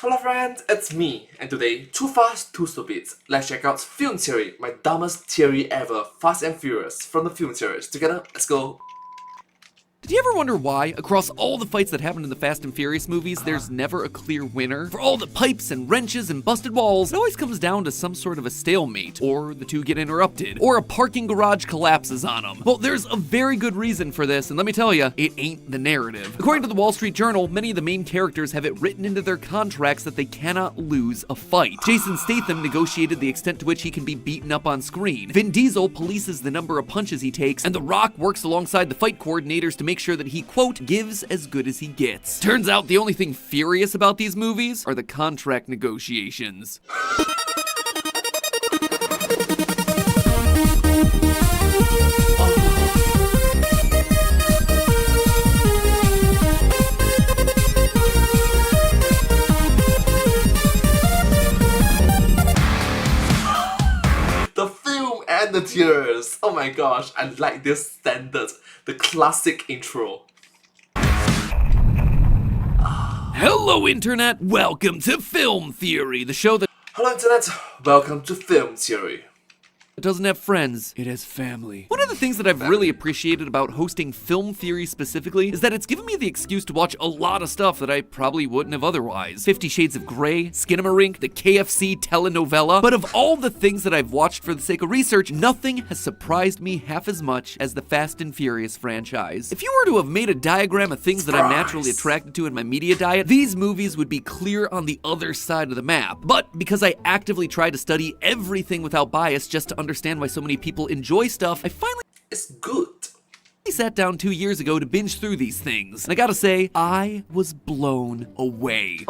Hello friends, it's me, and today, Too Fast, Too Stupid. Let's check out Film Theory, my dumbest theory ever, Fast and Furious, from the Film Series. Together, let's go. Did you ever wonder why, across all the fights that happened in the Fast and Furious movies, there's never a clear winner? For all the pipes and wrenches and busted walls, it always comes down to some sort of a stalemate, or the two get interrupted, or a parking garage collapses on them. Well, there's a very good reason for this, and let me tell you, it ain't the narrative. According to the Wall Street Journal, many of the main characters have it written into their contracts that they cannot lose a fight. Jason Statham negotiated the extent to which he can be beaten up on screen. Vin Diesel polices the number of punches he takes, and The Rock works alongside the fight coordinators to make sure that he, quote, gives as good as he gets. Turns out the only thing furious about these movies are the contract negotiations. The film and the tears. Oh my gosh, I like this standard, the classic intro. Hello, Internet! Welcome to Film Theory, the show that Hello Internet, welcome to Film Theory. doesn't have friends, it has family. One of the things that I've really appreciated about hosting Film Theory specifically is that it's given me the excuse to watch a lot of stuff that I probably wouldn't have otherwise. 50 Shades of Grey, Skinamarink, the KFC telenovela. But of all the things that I've watched for the sake of research, nothing has surprised me half as much as the Fast and Furious franchise. If you were to have made a diagram of things that I'm naturally attracted to in my media diet, these movies would be clear on the other side of the map. But because I actively try to study everything without bias just to understand why so many people enjoy stuff, I finally It's good. sat down 2 years ago to binge through these things. And I gotta say, I was blown away.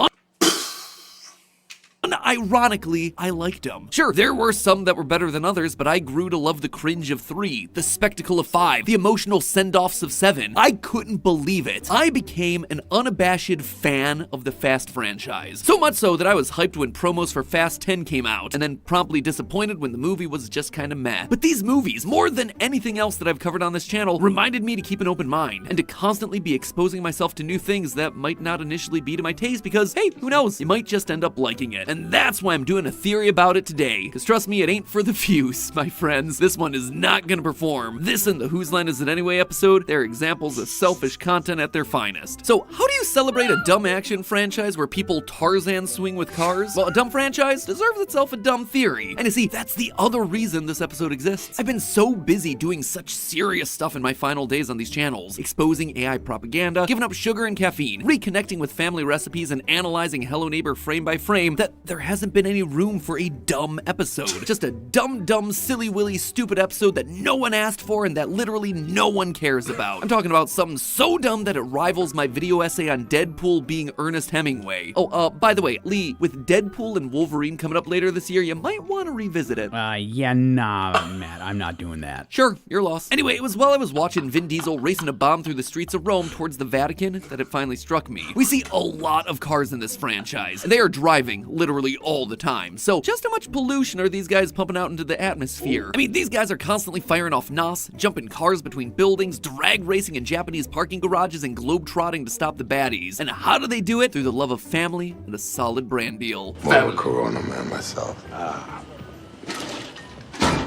Ironically, I liked them. Sure, there were some that were better than others, but I grew to love the cringe of 3, the spectacle of 5, the emotional send-offs of 7. I couldn't believe it. I became an unabashed fan of the Fast franchise. So much so that I was hyped when promos for Fast 10 came out, and then promptly disappointed when the movie was just kinda meh. But these movies, more than anything else that I've covered on this channel, reminded me to keep an open mind, and to constantly be exposing myself to new things that might not initially be to my taste because, hey, who knows, you might just end up liking it. And that's why I'm doing a theory about it today. Because trust me, it ain't for the fews, my friends. This one is not gonna perform. This and the Whose Line Is It Anyway episode, they're examples of selfish content at their finest. So how do you celebrate a dumb action franchise where people Tarzan swing with cars? Well, a dumb franchise deserves itself a dumb theory. And you see, that's the other reason this episode exists. I've been so busy doing such serious stuff in my final days on these channels, exposing AI propaganda, giving up sugar and caffeine, reconnecting with family recipes, and analyzing Hello Neighbor frame by frame, that there hasn't been any room for a dumb episode. Just a dumb, silly willy, stupid episode that no one asked for and that literally no one cares about. I'm talking about something so dumb that it rivals my video essay on Deadpool being Ernest Hemingway. Oh, by the way, Lee, with Deadpool and Wolverine coming up later this year, you might want to revisit it. Nah, Matt, I'm not doing that. Sure, you're lost. Anyway, it was while I was watching Vin Diesel racing a bomb through the streets of Rome towards the Vatican that it finally struck me. We see a lot of cars in this franchise, and they are driving literally all the time. So just how much pollution are these guys pumping out into the atmosphere? I mean, these guys are constantly firing off NOS, jumping cars between buildings, drag racing in Japanese parking garages, and globe-trotting to stop the baddies. And how do they do it? Through the love of family and a solid brand deal. More of a Corona man myself.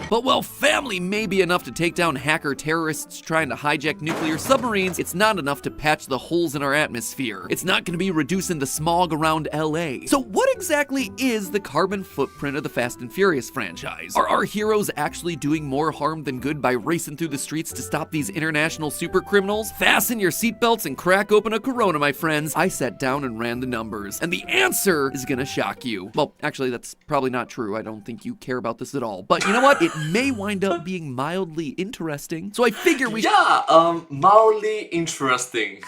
But while family may be enough to take down hacker terrorists trying to hijack nuclear submarines, it's not enough to patch the holes in our atmosphere. It's not going to be reducing the smog around LA. So what exactly is the carbon footprint of the Fast and Furious franchise? Are our heroes actually doing more harm than good by racing through the streets to stop these international super criminals? Fasten your seatbelts and crack open a Corona, my friends. I sat down and ran the numbers, and the answer is gonna shock you. Well, actually, that's probably not true. I don't think you care about this at all. But you know what? It may wind up being mildly interesting. So I figure we Mildly interesting.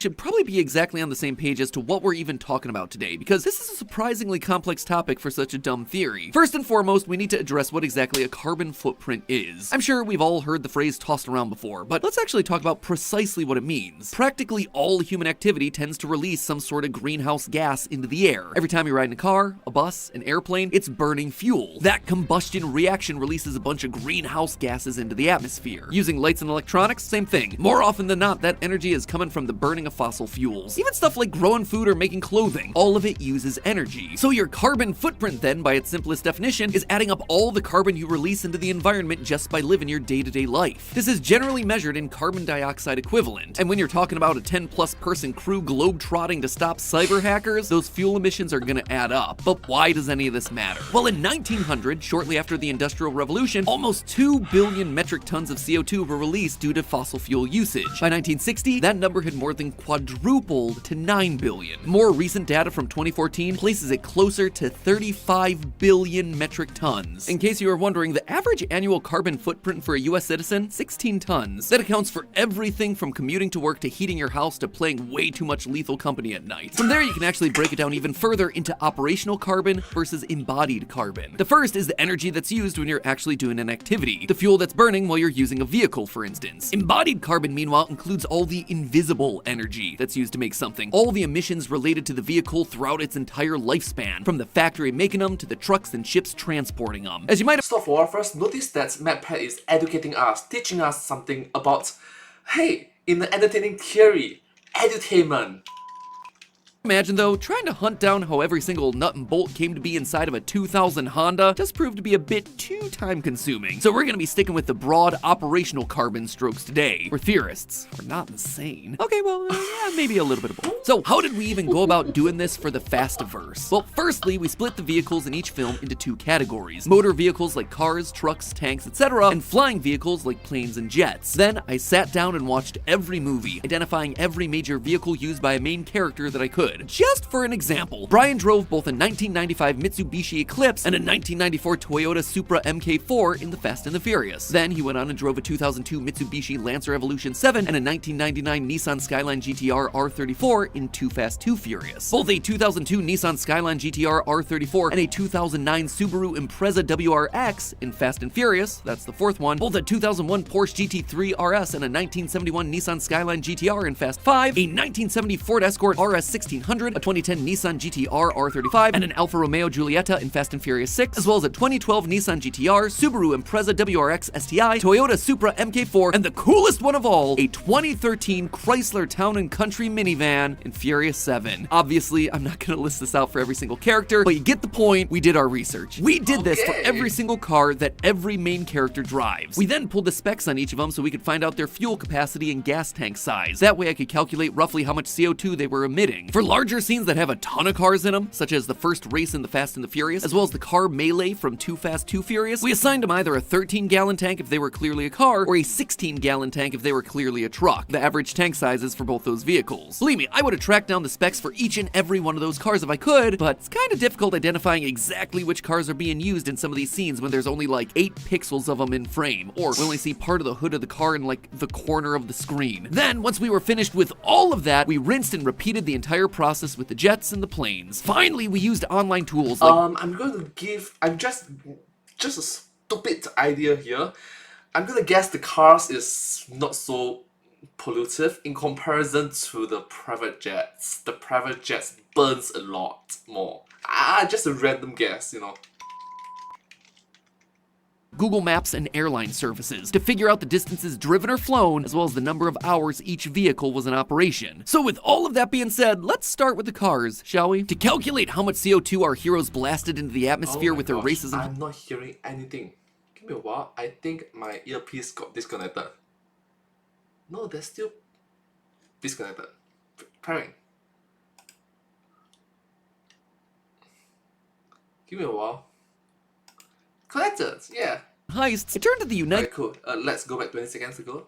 should probably be exactly on the same page as to what we're even talking about today, because this is a surprisingly complex topic for such a dumb theory. First and foremost, we need to address what exactly a carbon footprint is. I'm sure we've all heard the phrase tossed around before, but let's actually talk about precisely what it means. Practically all human activity tends to release some sort of greenhouse gas into the air. Every time you ride in a car, a bus, an airplane, it's burning fuel. That combustion reaction releases a bunch of greenhouse gases into the atmosphere. Using lights and electronics, same thing. More often than not, that energy is coming from the burning burning of fossil fuels. Even stuff like growing food or making clothing, all of it uses energy. So your carbon footprint then, by its simplest definition, is adding up all the carbon you release into the environment just by living your day-to-day life. This is generally measured in carbon dioxide equivalent, and when you're talking about a 10+ person crew globe-trotting to stop cyber hackers, those fuel emissions are gonna add up. But why does any of this matter? Well, in 1900, shortly after the Industrial Revolution, almost 2 billion metric tons of CO2 were released due to fossil fuel usage. By 1960, that number had more than quadrupled to 9 billion. More recent data from 2014 places it closer to 35 billion metric tons. In case you were wondering, the average annual carbon footprint for a US citizen, 16 tons. That accounts for everything from commuting to work to heating your house to playing way too much Lethal Company at night. From there, you can actually break it down even further into operational carbon versus embodied carbon. The first is the energy that's used when you're actually doing an activity, the fuel that's burning while you're using a vehicle, for instance. Embodied carbon, meanwhile, includes all the invisible energy that's used to make something, all the emissions related to the vehicle throughout its entire lifespan, from the factory making them to the trucks and ships transporting them. As you might have Stop for a while first, notice that MatPat is educating us, teaching us something about, hey, in the entertaining theory, edutainment. Imagine though, trying to hunt down how every single nut and bolt came to be inside of a 2000 Honda just proved to be a bit too time consuming. So we're gonna be sticking with the broad operational carbon strokes today, where theorists are not insane. Okay, well, yeah, maybe a little bit of both. So how did we even go about doing this for the Fastiverse? Well, firstly, we split the vehicles in each film into 2 categories: motor vehicles like cars, trucks, tanks, etc., and flying vehicles like planes and jets. Then I sat down and watched every movie, identifying every major vehicle used by a main character that I could. Just for an example, Brian drove both a 1995 Mitsubishi Eclipse and a 1994 Toyota Supra MK4 in The Fast and the Furious. Then he went on and drove a 2002 Mitsubishi Lancer Evolution 7 and a 1999 Nissan Skyline GTR R34 in Too Fast, Too Furious. Both a 2002 Nissan Skyline GTR R34 and a 2009 Subaru Impreza WRX in Fast and Furious, that's the 4th one, both a 2001 Porsche GT3 RS and a 1971 Nissan Skyline GTR in Fast 5, a 1970 Ford Escort RS 1600, a 2010 Nissan GTR R35, and an Alfa Romeo Giulietta in Fast and Furious 6, as well as a 2012 Nissan GTR, Subaru Impreza WRX STI, Toyota Supra MK4, and the coolest one of all, a 2013 Chrysler Town & Country minivan in Furious 7. Obviously, I'm not gonna list this out for every single character, but you get the point. We did our research. We did this for every single car that every main character drives. We then pulled the specs on each of them so we could find out their fuel capacity and gas tank size. That way I could calculate roughly how much CO2 they were emitting. For larger scenes that have a ton of cars in them, such as the first race in The Fast and the Furious, as well as the car melee from Too Fast, Too Furious, we assigned them either a 13-gallon tank if they were clearly a car, or a 16-gallon tank if they were clearly a truck, the average tank sizes for both those vehicles. Believe me, I would have tracked down the specs for each and every one of those cars if I could, but it's kind of difficult identifying exactly which cars are being used in some of these scenes when there's only like 8 pixels of them in frame, or we only see part of the hood of the car in like the corner of the screen. Then, once we were finished with all of that, we rinsed and repeated the entire process with the jets and the planes. Finally, we used online tools like I'm just a stupid idea here. I'm gonna guess the cars is not so pollutive in comparison to the private jets. The private jets burns a lot more. Just a random guess, you know. Google Maps and airline services to figure out the distances driven or flown, as well as the number of hours each vehicle was in operation. So with all of that being said, let's start with the cars, shall we? To calculate how much CO2 our heroes blasted into the atmosphere with their races and... I'm not hearing anything. Give me a while. I think my earpiece got disconnected. No, they're still disconnected. Pairing. Give me a while. Connected, yeah. heists, it turned to the United... Alright, cool. Let's go back 20 seconds ago.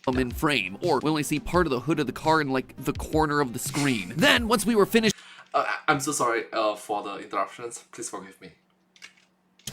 In frame, or we only see part of the hood of the car in like the corner of the screen. Then, once we were finished... I'm so sorry for the interruptions. Please forgive me.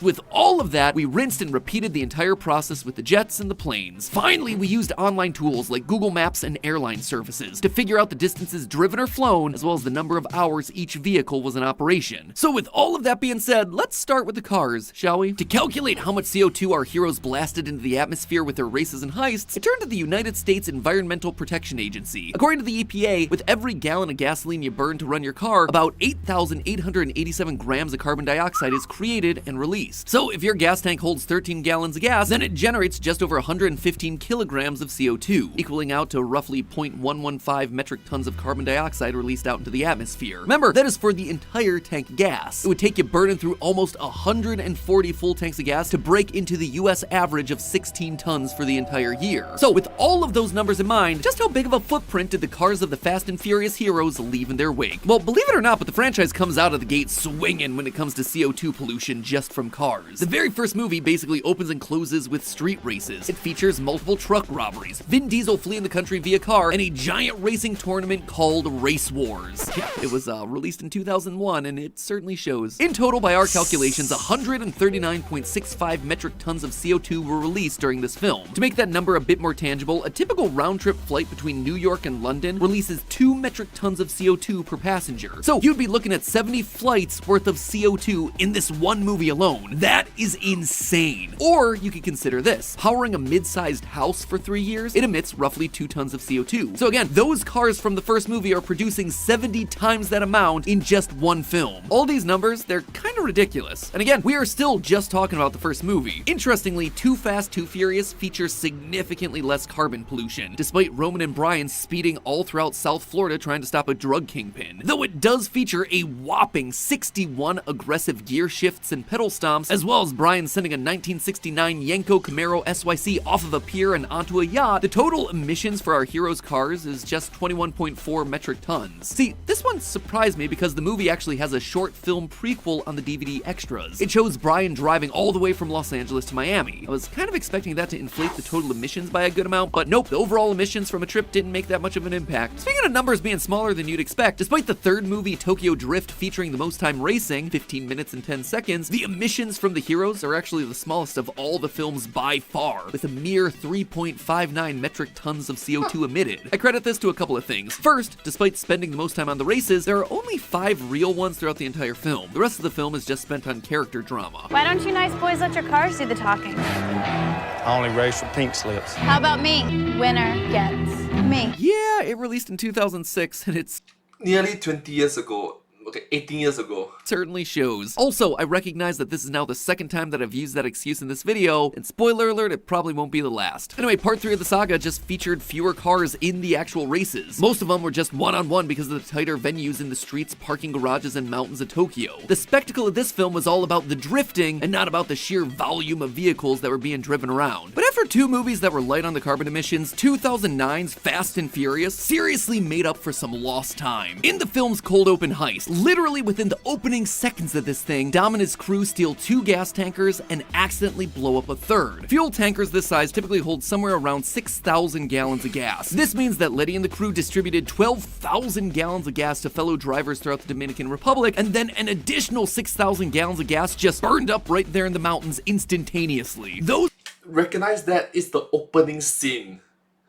With all of that, we rinsed and repeated the entire process with the jets and the planes. Finally, we used online tools like Google Maps and airline services to figure out the distances driven or flown, as well as the number of hours each vehicle was in operation. So with all of that being said, let's start with the cars, shall we? To calculate how much CO2 our heroes blasted into the atmosphere with their races and heists, it turned to the United States Environmental Protection Agency. According to the EPA, with every gallon of gasoline you burn to run your car, about 8,887 grams of carbon dioxide is created and released. released. So if your gas tank holds 13 gallons of gas, then it generates just over 115 kilograms of CO2, equaling out to roughly 0.115 metric tons of carbon dioxide released out into the atmosphere. Remember, that is for the entire tank gas. It would take you burning through almost 140 full tanks of gas to break into the US average of 16 tons for the entire year. So with all of those numbers in mind, just how big of a footprint did the cars of the Fast and Furious heroes leave in their wake? Well, believe it or not, but the franchise comes out of the gate swinging when it comes to CO2 pollution just from cars. The very first movie basically opens and closes with street races. It features multiple truck robberies, Vin Diesel fleeing the country via car, and a giant racing tournament called Race Wars. Yeah, it was released in 2001, and it certainly shows. In total, by our calculations, 139.65 metric tons of CO2 were released during this film. To make that number a bit more tangible, a typical round-trip flight between New York and London releases 2 metric tons of CO2 per passenger. So you'd be looking at 70 flights worth of CO2 in this one movie alone. That is insane. Or you could consider this. Powering a mid-sized house for 3 years, it emits roughly 2 tons of CO2. So again, those cars from the first movie are producing 70 times that amount in just one film. All these numbers, they're kind of ridiculous. And again, we are still just talking about the first movie. Interestingly, Too Fast, Too Furious features significantly less carbon pollution, despite Roman and Brian speeding all throughout South Florida trying to stop a drug kingpin. Though it does feature a whopping 61 aggressive gear shifts and pedal stomps, as well as Brian sending a 1969 Yenko Camaro SYC off of a pier and onto a yacht, the total emissions for our heroes' cars is just 21.4 metric tons. See, this one surprised me because the movie actually has a short film prequel on the DVD extras. It shows Brian driving all the way from Los Angeles to Miami. I was kind of expecting that to inflate the total emissions by a good amount, but nope, the overall emissions from a trip didn't make that much of an impact. Speaking of numbers being smaller than you'd expect, despite the third movie, Tokyo Drift, featuring the most time racing, 15 minutes and 10 seconds, the emissions from the heroes are actually the smallest of all the films by far, with a mere 3.59 metric tons of CO2 emitted. I credit this to a couple of things. First, despite spending the most time on the races, there are only 5 real ones throughout the entire film. The rest of the film is just spent on character drama. Why don't you nice boys let your cars do the talking? I only race for pink slips. How about me? Winner gets me. Yeah, it released in 2006, and it's Nearly 20 years ago. Okay, 18 years ago. certainly shows. Also, I recognize that this is now the second time that I've used that excuse in this video, and spoiler alert, it probably won't be the last. Anyway, part 3 of the saga just featured fewer cars in the actual races. Most of them were just one-on-one because of the tighter venues in the streets, parking garages, and mountains of Tokyo. The spectacle of this film was all about the drifting and not about the sheer volume of vehicles that were being driven around. But after 2 movies that were light on the carbon emissions, 2009's Fast and Furious seriously made up for some lost time. In the film's cold open heist, literally within the opening seconds of this thing, Dom and his crew steal 2 gas tankers and accidentally blow up a third. Fuel tankers this size typically hold somewhere around 6,000 gallons of gas. This means that Letty and the crew distributed 12,000 gallons of gas to fellow drivers throughout the Dominican Republic, and then an additional 6,000 gallons of gas just burned up right there in the mountains instantaneously. Those Recognize that it's the opening scene.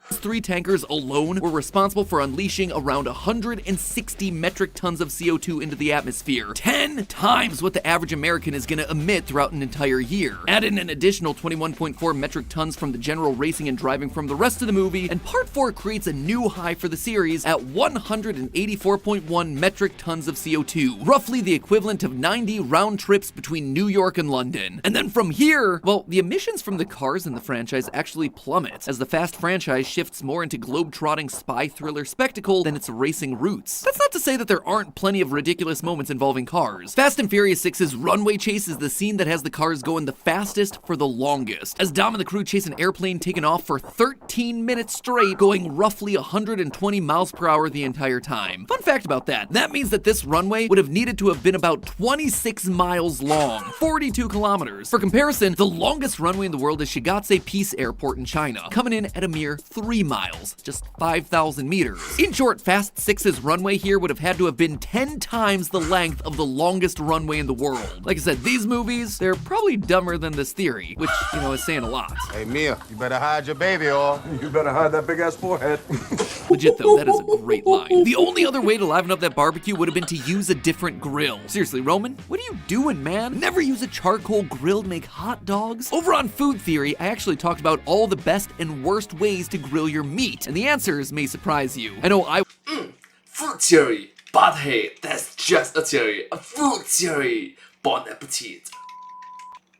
3 tankers alone were responsible for unleashing around 160 metric tons of CO2 into the atmosphere, 10 times what the average American is going to emit throughout an entire year. Add in an additional 21.4 metric tons from the general racing and driving from the rest of the movie, and part 4 creates a new high for the series at 184.1 metric tons of CO2, roughly the equivalent of 90 round trips between New York and London. And then from here, well, the emissions from the cars in the franchise actually plummet, as the Fast franchise shifts more into globe-trotting spy thriller spectacle than its racing roots. That's not to say that there aren't plenty of ridiculous moments involving cars. Fast and Furious 6's runway chase is the scene that has the cars going the fastest for the longest, as Dom and the crew chase an airplane taken off for 13 minutes straight, going roughly 120 miles per hour the entire time. Fun fact about that means that this runway would have needed to have been about 26 miles long, 42 kilometers. For comparison, the longest runway in the world is Shigatse Peace Airport in China, coming in at a mere 3 miles, just 5,000 meters. In short, Fast 6's runway here would have had to have been 10 times the length of the longest runway in the world. Like I said, these movies, they're probably dumber than this theory, which, is saying a lot. Hey, Mia, you better hide your baby or... You better hide that big ass forehead. Legit though, that is a great line. The only other way to liven up that barbecue would have been to use a different grill. Seriously, Roman, what are you doing, man? Never use a charcoal grill to make hot dogs? Over on Food Theory, I actually talked about all the best and worst ways to grill your meat, and the answers may surprise you. I know Food theory. But hey, that's just a theory. A food theory. Bon appetit.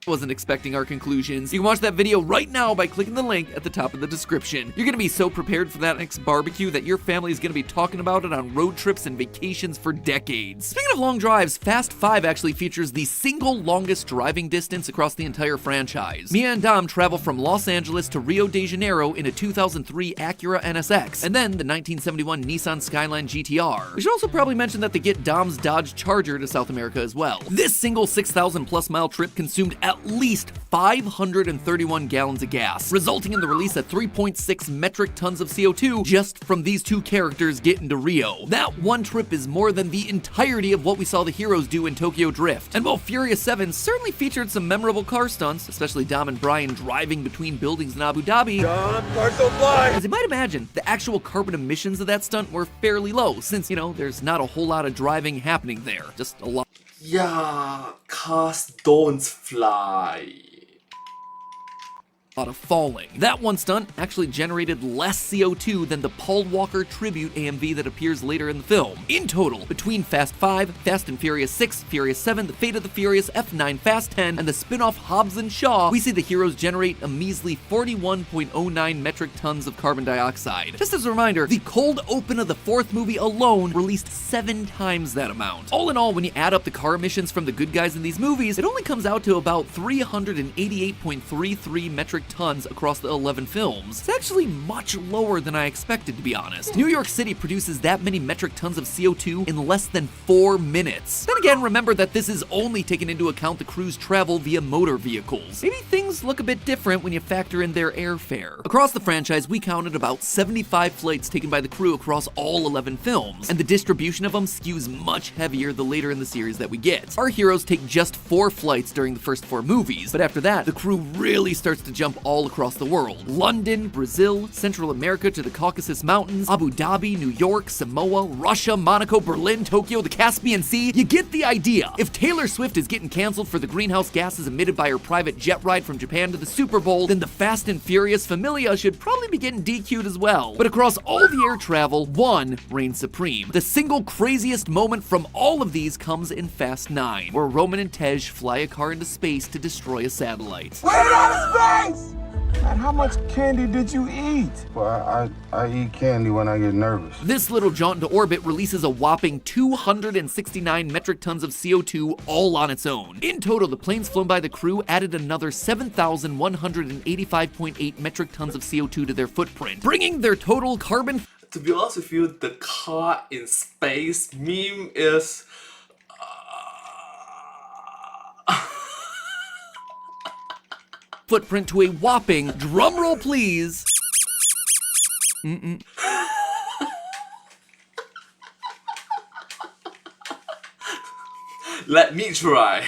wasn't expecting our conclusions. You can watch that video right now by clicking the link at the top of the description. You're gonna be so prepared for that next barbecue that your family is gonna be talking about it on road trips and vacations for decades. Speaking of long drives, Fast 5 actually features the single longest driving distance across the entire franchise. Mia and Dom travel from Los Angeles to Rio de Janeiro in a 2003 Acura NSX, and then the 1971 Nissan Skyline GTR. We should also probably mention that they get Dom's Dodge Charger to South America as well. This single 6,000 plus mile trip consumed at least 531 gallons of gas, resulting in the release of 3.6 metric tons of CO2 just from these two characters getting to Rio. That one trip is more than the entirety of what we saw the heroes do in Tokyo Drift. And while Furious 7 certainly featured some memorable car stunts, especially Dom and Brian driving between buildings in Abu Dhabi, as you might imagine, the actual carbon emissions of that stunt were fairly low, since, you know, there's not a whole lot of driving happening there. Just a lot. Yeah, cars don't fly. Lot of falling. That one stunt actually generated less CO2 than the Paul Walker tribute AMV that appears later in the film. In total, between Fast 5, Fast and Furious 6, Furious 7, The Fate of the Furious, F9, Fast 10, and the spin-off Hobbs and Shaw, we see the heroes generate a measly 41.09 metric tons of carbon dioxide. Just as a reminder, the cold open of the fourth movie alone released 7 times that amount. All in all, when you add up the car emissions from the good guys in these movies, it only comes out to about 388.33 metric tons across the 11 films. It's actually much lower than I expected, to be honest. New York City produces that many metric tons of CO2 in less than 4 minutes. Then again, remember that this is only taking into account the crew's travel via motor vehicles. Maybe things look a bit different when you factor in their airfare. Across the franchise, we counted about 75 flights taken by the crew across all 11 films, and the distribution of them skews much heavier the later in the series that we get. Our heroes take just 4 flights during the first 4 movies, but after that, the crew really starts to jump all across the world. London, Brazil, Central America to the Caucasus Mountains, Abu Dhabi, New York, Samoa, Russia, Monaco, Berlin, Tokyo, the Caspian Sea. You get the idea. If Taylor Swift is getting canceled for the greenhouse gases emitted by her private jet ride from Japan to the Super Bowl, then the Fast and Furious Familia should probably be getting DQ'd as well. But across all the air travel, one reigns supreme. The single craziest moment from all of these comes in Fast 9, where Roman and Tej fly a car into space to destroy a satellite. Wait out of space! And how much candy did you eat? Well, I eat candy when I get nervous. This little jaunt into orbit releases a whopping 269 metric tons of CO2 all on its own. In total, the planes flown by the crew added another 7,185.8 metric tons of CO2 to their footprint, bringing their total carbon To be honest with you, the car in space meme is footprint to a whopping, drumroll please, let me try.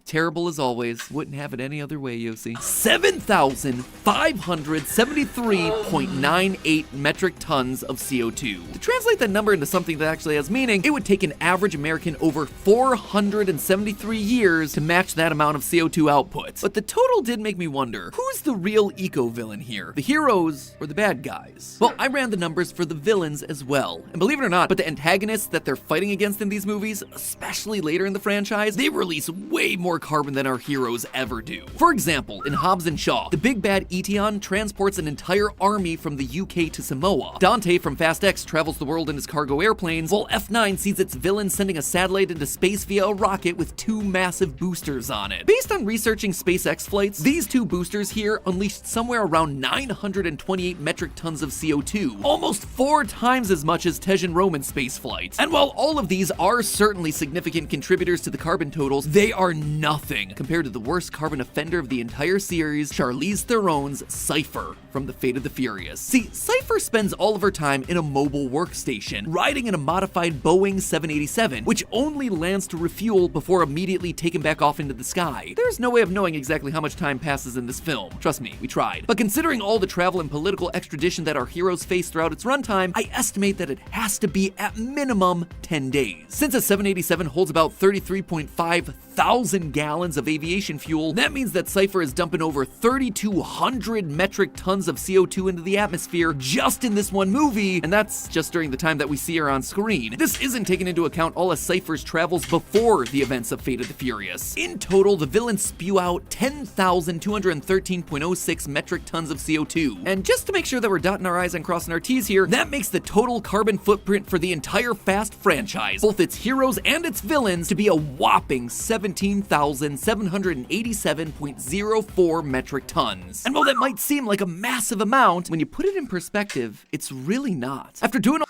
terrible as always. Wouldn't have it any other way, Yossi. 7,573.98 metric tons of CO2. To translate that number into something that actually has meaning, it would take an average American over 473 years to match that amount of CO2 output. But the total did make me wonder, who's the real eco-villain here? The heroes or the bad guys? Well, I ran the numbers for the villains as well. And believe it or not, but the antagonists that they're fighting against in these movies, especially later in the franchise, they release way more carbon than our heroes ever do. For example, in Hobbs and Shaw, the big bad Etion transports an entire army from the UK to Samoa. Dante from Fast X travels the world in his cargo airplanes, while F9 sees its villain sending a satellite into space via a rocket with 2 massive boosters on it. Based on researching SpaceX flights, these 2 boosters here unleashed somewhere around 928 metric tons of CO2, almost 4 times as much as Tej and Roman's space flights. And while all of these are certainly significant contributors to the carbon totals, they are nothing compared to the worst carbon offender of the entire series, Charlize Theron's Cypher from The Fate of the Furious. See, Cypher spends all of her time in a mobile workstation, riding in a modified Boeing 787, which only lands to refuel before immediately taken back off into the sky. There's no way of knowing exactly how much time passes in this film. Trust me, we tried. But considering all the travel and political extradition that our heroes face throughout its runtime, I estimate that it has to be at minimum 10 days. Since a 787 holds about 33.53 1,000 gallons of aviation fuel. That means that Cypher is dumping over 3,200 metric tons of CO2 into the atmosphere just in this one movie, and that's just during the time that we see her on screen. This isn't taking into account all of Cypher's travels before the events of Fate of the Furious. In total, the villains spew out 10,213.06 metric tons of CO2. And just to make sure that we're dotting our I's and crossing our T's here, that makes the total carbon footprint for the entire Fast franchise, both its heroes and its villains, to be a whopping 17,787.04 metric tons. And while that might seem like a massive amount, when you put it in perspective, it's really not. After doing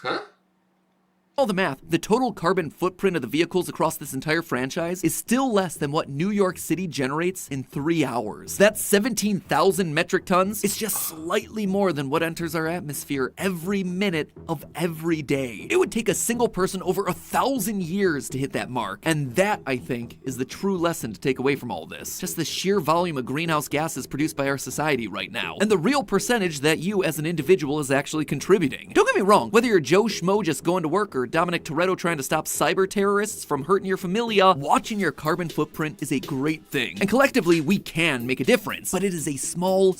all the math, the total carbon footprint of the vehicles across this entire franchise is still less than what New York City generates in 3 hours. That's 17,000 metric tons. It's just slightly more than what enters our atmosphere every minute of every day. It would take a single person over 1,000 years to hit that mark. And that, I think, is the true lesson to take away from all this. Just the sheer volume of greenhouse gases produced by our society right now, and the real percentage that you as an individual is actually contributing. Don't get me wrong, whether you're Joe Schmo just going to work or Dominic Toretto trying to stop cyber terrorists from hurting your familia, watching your carbon footprint is a great thing. And collectively, we can make a difference, but it is a small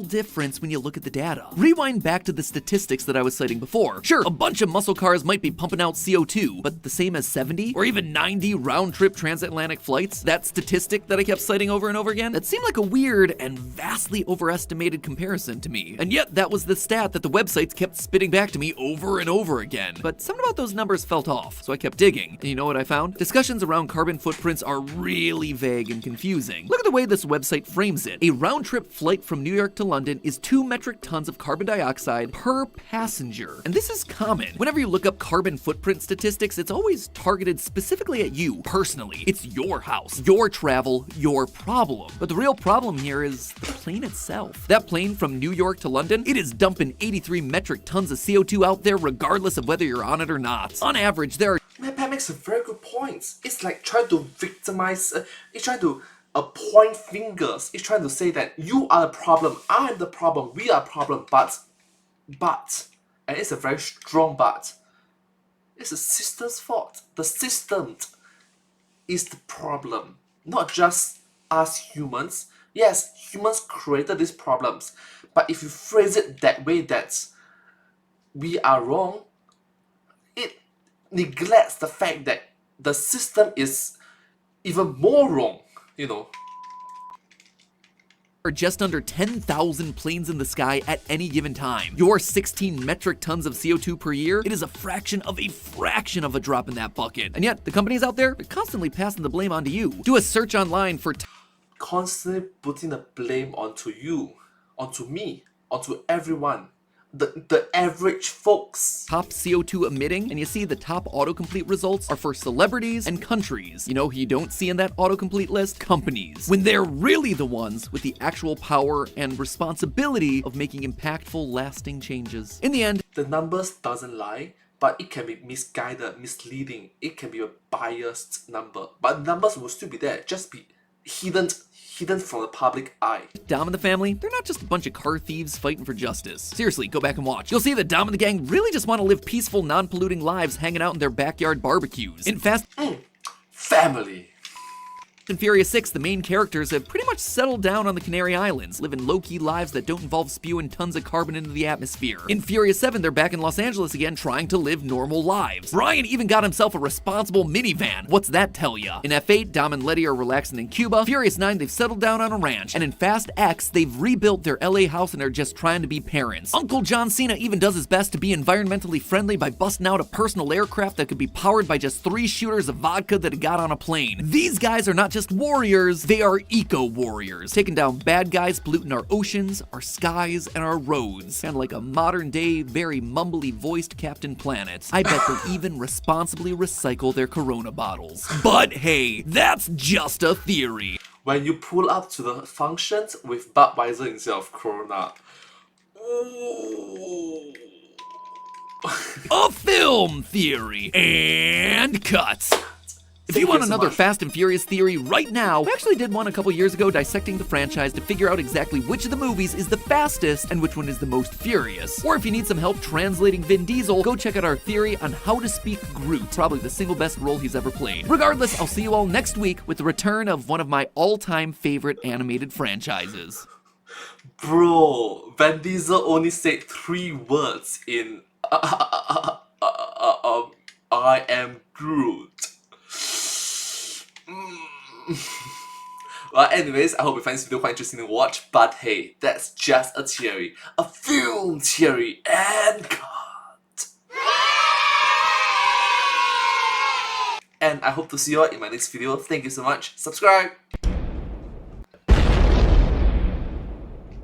difference when you look at the data. Rewind back to the statistics that I was citing before. Sure, a bunch of muscle cars might be pumping out CO2, but the same as 70 or even 90 round-trip transatlantic flights, that statistic that I kept citing over and over again, that seemed like a weird and vastly overestimated comparison to me. And yet, that was the stat that the websites kept spitting back to me over and over again. But something about those numbers felt off, so I kept digging. And you know what I found? Discussions around carbon footprints are really vague and confusing. Look at the way this website frames it. A round-trip flight from New York to London is 2 metric tons of carbon dioxide per passenger. And this is common. Whenever you look up carbon footprint statistics, it's always targeted specifically at you, personally. It's your house, your travel, your problem. But the real problem here is the plane itself. That plane from New York to London, it is dumping 83 metric tons of CO2 out there regardless of whether you're on it or not. On average, there are... Pat makes a very good point. It's like trying to victimize, it's trying to point fingers. It's trying to say that you are the problem, I am the problem, we are the problem, but, and it's a very strong but, it's the system's fault. The system is the problem, not just us humans. Yes, humans created these problems, but if you phrase it that way, that we are wrong, it neglects the fact that the system is even more wrong, you know. Are just under 10,000 planes in the sky at any given time. Your 16 metric tons of CO2 per year, it is a fraction of a drop in that bucket. And yet, the companies out there are constantly passing the blame onto you. Do a search online for constantly putting the blame onto you, onto me, onto everyone. The average folks. Top CO2 emitting, and you see the top autocomplete results are for celebrities and countries. You know who you don't see in that autocomplete list? Companies. When they're really the ones with the actual power and responsibility of making impactful, lasting changes. In the end, the numbers doesn't lie, but it can be misguided, misleading. It can be a biased number, but numbers will still be there, just be hidden from the public eye. Dom and the family, they're not just a bunch of car thieves fighting for justice. Seriously, go back and watch. You'll see that Dom and the gang really just want to live peaceful, non-polluting lives hanging out in their backyard barbecues. In family. and Furious 6, the main characters have pretty much settled down on the Canary Islands, living low-key lives that don't involve spewing tons of carbon into the atmosphere. In Furious 7, they're back in Los Angeles again trying to live normal lives. Brian even got himself a responsible minivan. What's that tell ya? In F8, Dom and Letty are relaxing in Cuba. Furious 9, they've settled down on a ranch. And in Fast X, they've rebuilt their LA house and are just trying to be parents. Uncle John Cena even does his best to be environmentally friendly by busting out a personal aircraft that could be powered by just 3 shooters of vodka that he got on a plane. These guys are not just warriors, they are eco-warriors, taking down bad guys polluting our oceans, our skies, and our roads. Kinda like a modern-day, very mumbly voiced Captain Planet. I bet they'll even responsibly recycle their Corona bottles. But hey, that's just a theory. When you pull up to the functions with Budweiser instead of Corona. Ooh. A film theory. And cut. If you want another Fast and Furious theory right now, I actually did one a couple years ago dissecting the franchise to figure out exactly which of the movies is the fastest and which one is the most furious. Or if you need some help translating Vin Diesel, go check out our theory on how to speak Groot, probably the single best role he's ever played. Regardless, I'll see you all next week with the return of one of my all-time favorite animated franchises. Bro, Vin Diesel only said 3 words in I am Groot. Well, anyways, I hope you find this video quite interesting to watch, but hey, that's just a theory. A film theory, and cut! And I hope to see you all in my next video. Thank you so much. Subscribe!